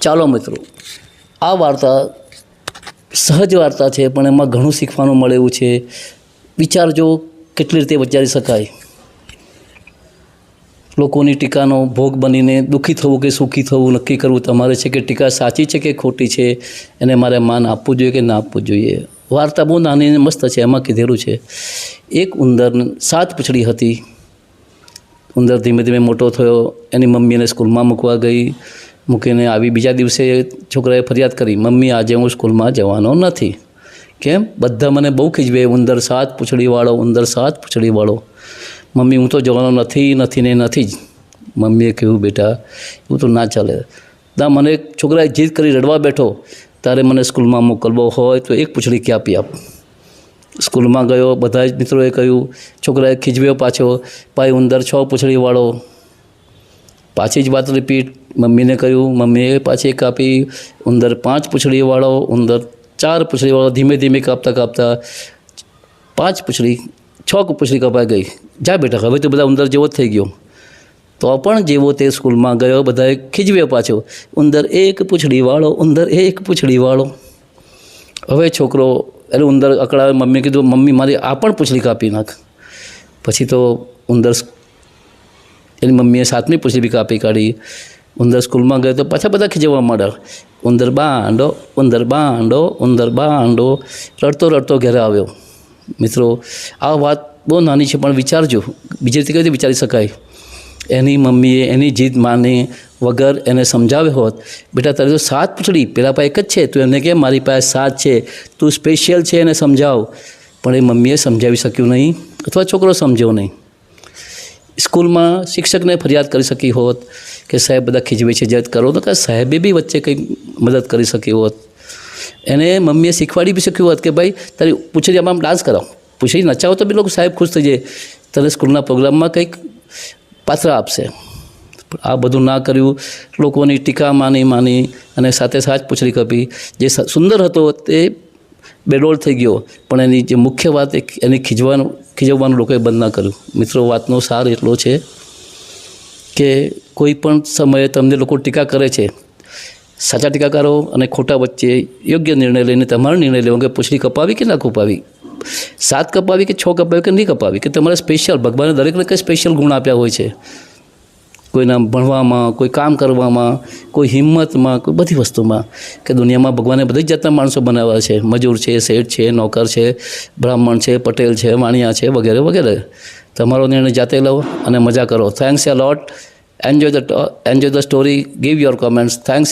ચાલો મિત્રો, આ વાર્તા સહજ વાર્તા છે, પણ એમાં ઘણું શીખવાનું મળે એવું છે. વિચારજો કેટલી રીતે વિચારી શકાય. લોકોની ટીકાનો ભોગ બનીને દુઃખી થવું કે સુખી થવું નક્કી કરવું તમારે છે, કે ટીકા સાચી છે કે ખોટી છે, એને મારે માન આપવું જોઈએ કે ના આપવું જોઈએ. વાર્તા બહુ નાની અને મસ્ત છે. એમાં કીધેલું છે, એક ઉંદર 7 પૂંછડી હતી. ઉંદર ધીમે ધીમે મોટો થયો. એની મમ્મી એને સ્કૂલમાં મૂકવા ગઈ. મૂકીને આવી બીજા દિવસે છોકરાએ ફરિયાદ કરી, મમ્મી આજે હું સ્કૂલમાં જવાનો નથી. કેમ? બધા મને બહુ ખીજવે, ઉંદર 7 પૂંછડીવાળો, ઉંદર 7 પૂંછડીવાળો. મમ્મી હું તો જવાનો નથી ને નથી જ. મમ્મીએ કહ્યું, બેટા એવું તો ના ચાલે. મને છોકરાએ જીદ કરી, રડવા બેઠો, તારે મને સ્કૂલમાં મોકલવો હોય તો એક પૂંછડી કાપી આપ. સ્કૂલમાં ગયો, બધા જ મિત્રોએ કહ્યું. છોકરાએ ખીજવ્યો પાછો, ભાઈ ઉંદર 6 પૂંછડીવાળો. પાછી જ વાત રિપીટ. મમ્મીને કહ્યું, મમ્મીએ પાછી કાપી. ઉંદર 5 પૂંછડીવાળો, ઉંદર 4 પૂંછડીવાળો. ધીમે ધીમે કાપતા 5 પૂંછડી, 6 પૂંછડી કપાઈ ગઈ. જા બેટા, હવે તો બધા ઉંદર જેવો જ થઈ ગયો. તો પણ જેવો તે સ્કૂલમાં ગયો, બધાએ ખીજવ્યો પાછો, ઉંદર 1 પૂંછડીવાળો, ઉંદર 1 પૂંછડીવાળો. હવે છોકરો એટલે ઉંદર અકળાવે. મમ્મીએ કીધું, મમ્મી મારી આ પણ પૂંછડી કાપી નાખ. પછી તો ઉંદર એની મમ્મીએ 7મી પૂંછડી બી કાપી કાઢી. ઉંદર સ્કૂલમાં ગયો તો પાછા બધા ખીજવવા માંડ્યા, ઉંદર બાંડો, ઉંદર બાંડો, ઉંદર બાંડો. રડતો રડતો ઘરે આવ્યો. મિત્રો, આ વાત બહુ નાની છે, પણ વિચારજો બીજી રીતે કઈ રીતે વિચારી શકાય. એની મમ્મીએ એની જીદ માની વગર એને સમજાવ્યો હોત, બેટા તારી તો 7 પૂંછડી, પેલા પાસે 1 જ છે, તું એમને કે મારી પાસે 7 છે, તું સ્પેશિયલ છે, એને સમજાવ. પણ એ મમ્મીએ સમજાવી શક્યું નહીં, અથવા છોકરો સમજ્યો નહીં. સ્કૂલમાં શિક્ષકને ફરિયાદ કરી શકી હોત કે સાહેબ બધા ખીજવે છે, જજ કરો, તો કે સાહેબે બી વચ્ચે કંઈ મદદ કરી શકી હોત. એને મમ્મીએ શીખવાડી બી શક્યું હોત કે ભાઈ તારી પૂંછડી આમાં ડાન્સ કરાવો, પૂંછડી નચાવો તો બી લોકો સાહેબ ખુશ થઈ જાય, તને સ્કૂલના પ્રોગ્રામમાં કંઈક પાત્ર આપશે. આ બધું ના કર્યું. લોકોની ટીકા માની અને સાથે પૂંછડી કાપી. જે સુંદર હતો તે બેડોળ થઈ ગયો, પણ એની જે મુખ્ય વાત એની ખીજવવાનું લોકોએ બંધ ના કર્યું. મિત્રો, વાતનો સાર એટલો છે કે કોઈ પણ સમયે તમને લોકો ટીકા કરે છે, સાચા ટીકાકારો અને ખોટા વચ્ચે યોગ્ય નિર્ણય લઈને તમારો નિર્ણય લેવો કે પૂંછડી કપાવી કે ના કપાવી, 7 કપાવી કે 6 કપાવી કે નહીં કપાવી, કે તમારે સ્પેશિયલ ભગવાને દરેકને કંઈ સ્પેશિયલ ગુણ આપ્યા હોય છે. કોઈના ભણવામાં, કોઈ કામ કરવામાં, કોઈ હિંમતમાં, કોઈ બધી વસ્તુમાં. કે દુનિયામાં ભગવાને બધી જ જાતના માણસો બનાવ્યા છે. મજૂર છે, શેઠ છે, નોકર છે, બ્રાહ્મણ છે, પટેલ છે, વાણિયા છે, વગેરે વગેરે. તમારો નિર્ણય જાતે લો અને મજા કરો. Thanks a lot. Enjoy the story. Give your comments. Thanks.